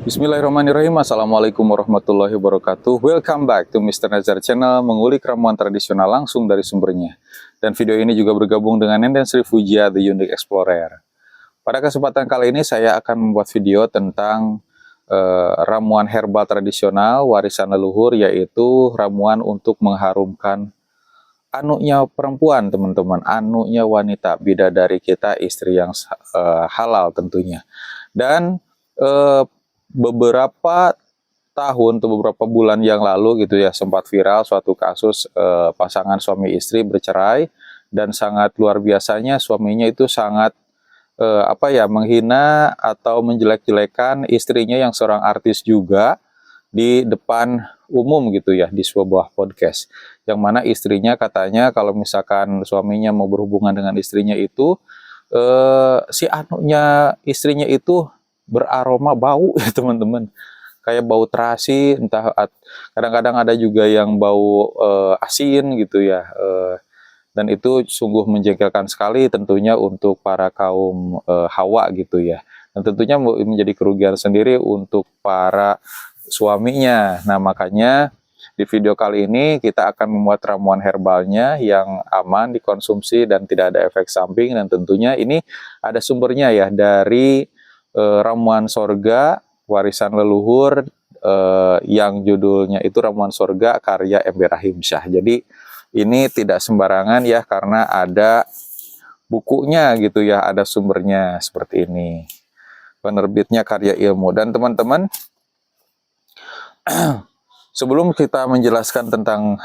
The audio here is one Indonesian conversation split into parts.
Bismillahirrahmanirrahim. Assalamualaikum warahmatullahi wabarakatuh. Welcome back to Mr. Nazar Channel, mengulik ramuan tradisional langsung dari sumbernya. Dan video ini juga bergabung dengan Nenden Sri Fujia, The Unique Explorer. Pada kesempatan kali ini saya akan membuat video tentang ramuan herbal tradisional warisan leluhur, yaitu ramuan untuk mengharumkan anunya perempuan, teman-teman, anunya wanita, bidadari kita, istri yang halal tentunya. Dan beberapa tahun atau beberapa bulan yang lalu gitu ya, sempat viral suatu kasus pasangan suami istri bercerai, dan sangat luar biasanya suaminya itu sangat menghina atau menjelek-jelekan istrinya yang seorang artis juga di depan umum gitu ya, di sebuah podcast, yang mana istrinya katanya kalau misalkan suaminya mau berhubungan dengan istrinya itu si anunya istrinya itu beraroma bau ya teman-teman, kayak bau terasi, entah kadang-kadang ada juga yang bau asin gitu ya, dan itu sungguh menjengkelkan sekali tentunya untuk para kaum hawa gitu ya, dan tentunya menjadi kerugian sendiri untuk para suaminya. Nah, makanya di video kali ini kita akan membuat ramuan herbalnya yang aman dikonsumsi dan tidak ada efek samping, dan tentunya ini ada sumbernya ya dari ramuan sorga warisan leluhur yang judulnya itu Ramuan Sorga karya Ember Rahimsyah. Jadi ini tidak sembarangan ya, karena ada bukunya gitu ya, ada sumbernya seperti ini. Penerbitnya Karya Ilmu. Dan teman-teman, sebelum kita menjelaskan tentang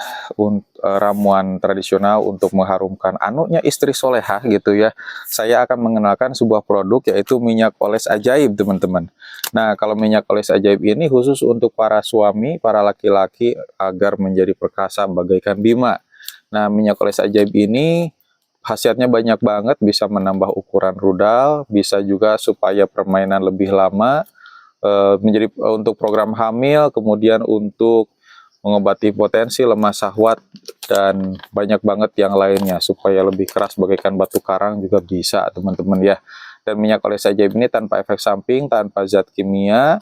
ramuan tradisional untuk mengharumkan anunya istri solehah gitu ya, saya akan mengenalkan sebuah produk, yaitu minyak oles ajaib, teman-teman. Nah, kalau minyak oles ajaib ini khusus untuk para suami, para laki-laki, agar menjadi perkasa bagaikan bima. Nah, minyak oles ajaib ini khasiatnya banyak banget, bisa menambah ukuran rudal, bisa juga supaya permainan lebih lama, menjadi untuk program hamil, kemudian untuk mengobati potensi lemah syahwat, dan banyak banget yang lainnya, supaya lebih keras bagaikan batu karang juga bisa, teman-teman ya. Dan minyak oles ajaib ini tanpa efek samping, tanpa zat kimia,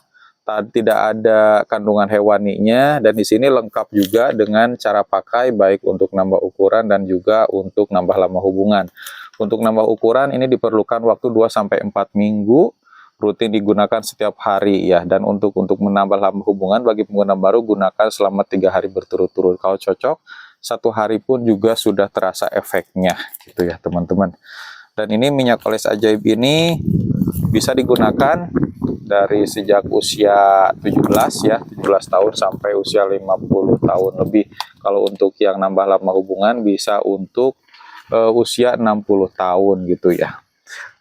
tidak ada kandungan hewaninya, dan di sini lengkap juga dengan cara pakai, baik untuk nambah ukuran dan juga untuk nambah lama hubungan. Untuk nambah ukuran ini diperlukan waktu 2-4 minggu, rutin digunakan setiap hari ya. Dan untuk menambah lama hubungan bagi pengguna baru, gunakan selama 3 hari berturut-turut. Kalau cocok 1 hari pun juga sudah terasa efeknya gitu ya, teman-teman. Dan ini minyak oles ajaib ini bisa digunakan dari sejak usia 17 ya, 17 tahun sampai usia 50 tahun lebih. Kalau untuk yang nambah lama hubungan bisa untuk usia 60 tahun gitu ya.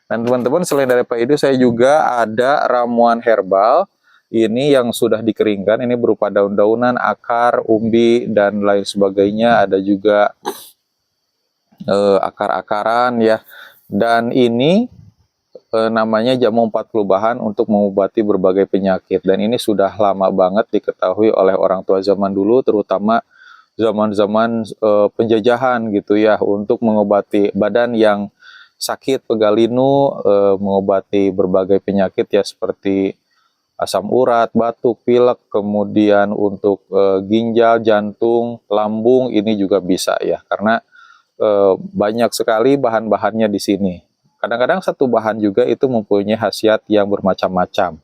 Dan teman-teman, selain dari itu saya juga ada ramuan herbal ini yang sudah dikeringkan, ini berupa daun-daunan, akar, umbi, dan lain sebagainya. Ada juga akar-akaran ya. Dan ini namanya jamu 40 bahan untuk mengobati berbagai penyakit. Dan ini sudah lama banget diketahui oleh orang tua zaman dulu, terutama zaman-zaman penjajahan gitu ya, untuk mengobati badan yang sakit, pegalinu, mengobati berbagai penyakit ya, seperti asam urat, batuk, pilek, kemudian untuk ginjal, jantung, lambung, ini juga bisa ya, karena banyak sekali bahan-bahannya di sini. Kadang-kadang satu bahan juga itu mempunyai khasiat yang bermacam-macam.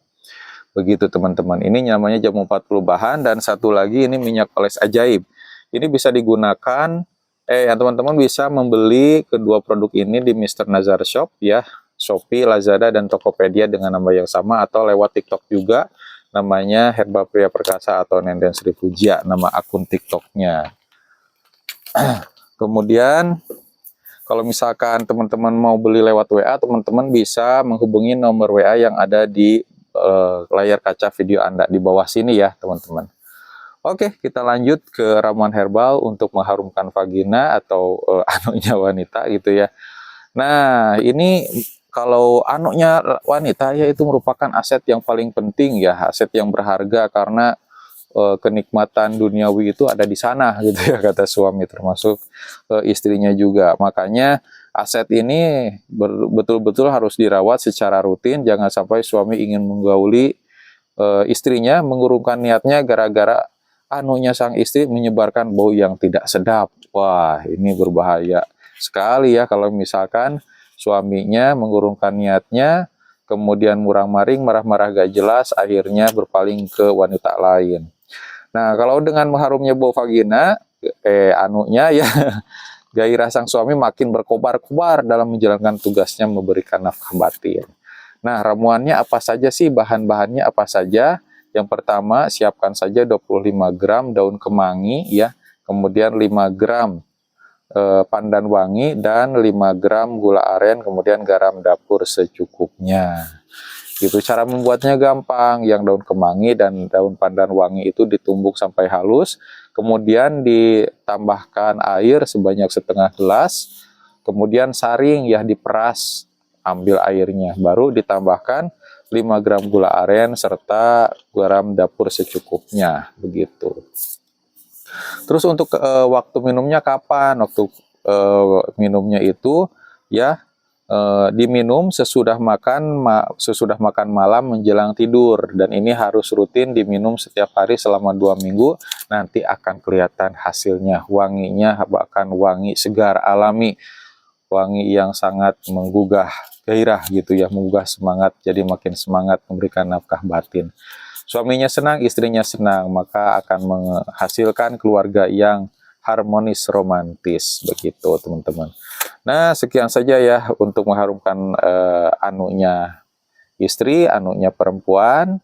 Begitu teman-teman, ini namanya jamu 40 bahan. Dan satu lagi ini minyak oles ajaib. Ini bisa digunakan, teman-teman bisa membeli kedua produk ini di Mr. Nazar Shop ya, Shopee, Lazada, dan Tokopedia dengan nama yang sama, atau lewat TikTok juga, namanya Herbal Pria Perkasa atau Nenden Sri Fujia, nama akun TikToknya. Kemudian kalau misalkan teman-teman mau beli lewat WA, teman-teman bisa menghubungi nomor WA yang ada di layar kaca video Anda di bawah sini ya, teman-teman. Oke, kita lanjut ke ramuan herbal untuk mengharumkan vagina atau anunya wanita gitu ya. Nah, ini kalau anunya wanita ya, itu merupakan aset yang paling penting ya, aset yang berharga, karena kenikmatan duniawi itu ada di sana gitu ya, kata suami, termasuk istrinya juga. Makanya aset ini betul-betul harus dirawat secara rutin. Jangan sampai suami ingin menggauli istrinya mengurungkan niatnya gara-gara anunya sang istri menyebarkan bau yang tidak sedap. Wah, ini berbahaya sekali ya kalau misalkan suaminya mengurungkan niatnya, kemudian murang-maring, marah-marah gak jelas, akhirnya berpaling ke wanita lain. Nah, kalau dengan mengharumnya bau vagina, anunya ya, gairah sang suami makin berkobar-kobar dalam menjalankan tugasnya memberikan nafkah batin. Nah, ramuannya apa saja sih? Bahan-bahannya apa saja? Yang pertama, siapkan saja 25 gram daun kemangi ya, kemudian 5 gram pandan wangi, dan 5 gram gula aren, kemudian garam dapur secukupnya. Gitu, cara membuatnya gampang. Yang daun kemangi dan daun pandan wangi itu ditumbuk sampai halus, kemudian ditambahkan air sebanyak setengah gelas, kemudian saring ya, diperas, ambil airnya, baru ditambahkan 5 gram gula aren serta garam dapur secukupnya, begitu. Terus untuk waktu minumnya kapan? Waktu minumnya itu ya diminum sesudah makan malam menjelang tidur, dan ini harus rutin diminum setiap hari selama 2 minggu. Nanti akan kelihatan hasilnya, wanginya bahkan wangi segar alami, wangi yang sangat menggugah gairah gitu ya, menggugah semangat, jadi makin semangat memberikan nafkah batin. Suaminya senang, istrinya senang, maka akan menghasilkan keluarga yang harmonis, romantis, begitu teman-teman. Nah, sekian saja ya untuk mengharumkan anunya istri, anunya perempuan.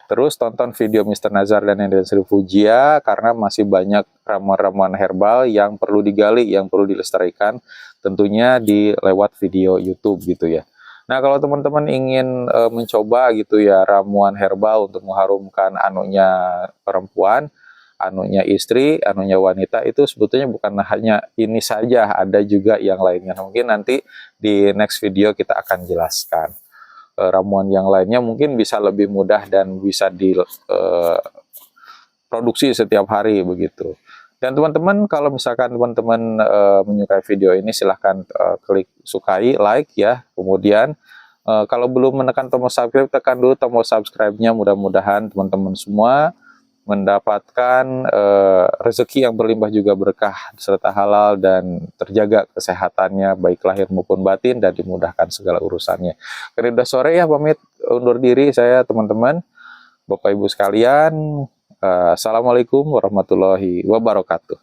Terus tonton video Mr. Nazar dan Enden Sri Fujia, karena masih banyak ramuan-ramuan herbal yang perlu digali, yang perlu dilestarikan, tentunya di lewat video YouTube gitu ya. Nah, kalau teman-teman ingin mencoba gitu ya ramuan herbal untuk mengharumkan anunya perempuan, anunya istri, anunya wanita, itu sebetulnya bukan hanya ini saja, ada juga yang lainnya. Mungkin nanti di next video kita akan jelaskan. Ramuan yang lainnya mungkin bisa lebih mudah dan bisa diproduksi setiap hari begitu. Dan teman-teman, kalau misalkan teman-teman menyukai video ini, silahkan klik sukai, like ya. Kemudian kalau belum menekan tombol subscribe, tekan dulu tombol subscribe-nya. Mudah-mudahan teman-teman semua mendapatkan rezeki yang berlimpah juga berkah serta halal, dan terjaga kesehatannya baik lahir maupun batin, dan dimudahkan segala urusannya. Karena udah sore ya, pamit undur diri saya teman-teman, Bapak Ibu sekalian. Assalamualaikum warahmatullahi wabarakatuh.